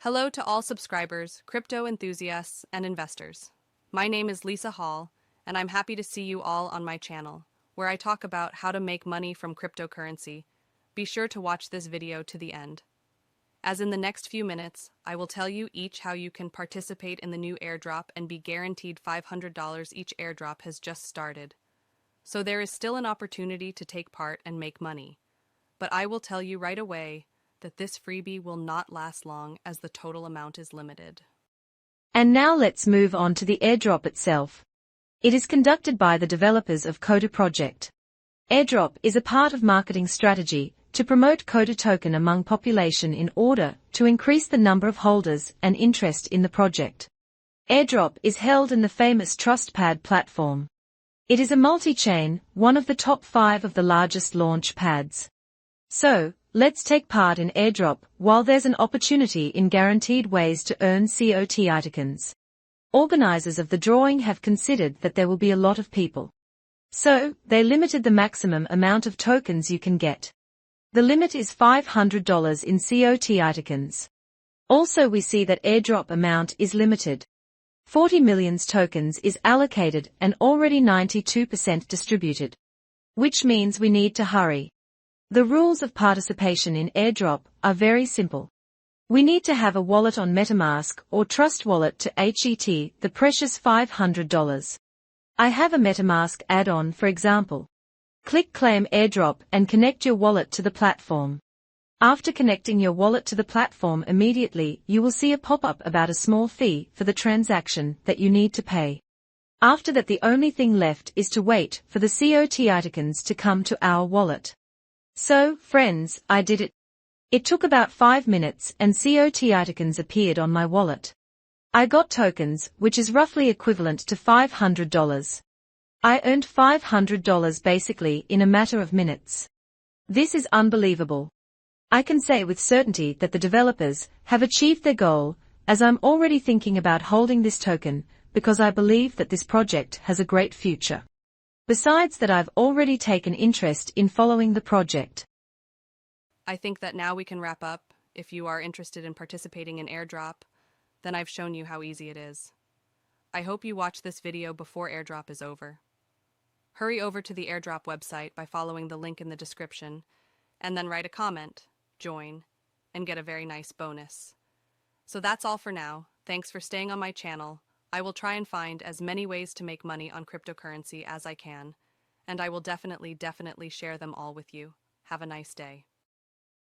Hello to all subscribers, crypto enthusiasts, and investors. My name is Lisa Hall, and I'm happy to see you all on my channel, where I talk about how to make money from cryptocurrency. Be sure to watch this video to the end. As in the next few minutes, I will tell you each how you can participate in the new airdrop and be guaranteed $500 each airdrop has just started. So there is still an opportunity to take part and make money. But I will tell you right away that this freebie will not last long as the total amount is limited. And now let's move on to the airdrop itself. It is conducted by the developers of COTI project. Airdrop is a part of marketing strategy to promote COTI token among population in order to increase the number of holders and interest in the project. Airdrop is held in the famous TrustPad platform. It is a multi-chain, one of the top 5 of the largest launch pads. So, let's take part in airdrop while there's an opportunity in guaranteed ways to earn COTI tokens. Organizers of the drawing have considered that there will be a lot of people. So, they limited the maximum amount of tokens you can get. The limit is $500 in COTI tokens. Also we see that airdrop amount is limited. 40 million tokens is allocated and already 92% distributed. Which means we need to hurry. The rules of participation in airdrop are very simple. We need to have a wallet on MetaMask or Trust Wallet to HET the precious $500. I have a MetaMask add-on for example. Click Claim Airdrop and connect your wallet to the platform. After connecting your wallet to the platform immediately you will see a pop-up about a small fee for the transaction that you need to pay. After that the only thing left is to wait for the COTI tokens to come to our wallet. So, friends, I did it. It took about 5 minutes and COTI tokens appeared on my wallet. I got tokens, which is roughly equivalent to $500. I earned $500 basically in a matter of minutes. This is unbelievable. I can say with certainty that the developers have achieved their goal, as I'm already thinking about holding this token, because I believe that this project has a great future. Besides that I've already taken interest in following the project. I think that now we can wrap up. If you are interested in participating in airdrop, then I've shown you how easy it is. I hope you watch this video before airdrop is over. Hurry over to the airdrop website by following the link in the description, and then write a comment, join, and get a very nice bonus. So that's all for now. Thanks for staying on my channel. I will try and find as many ways to make money on cryptocurrency as I can, and I will definitely share them all with you. Have a nice day.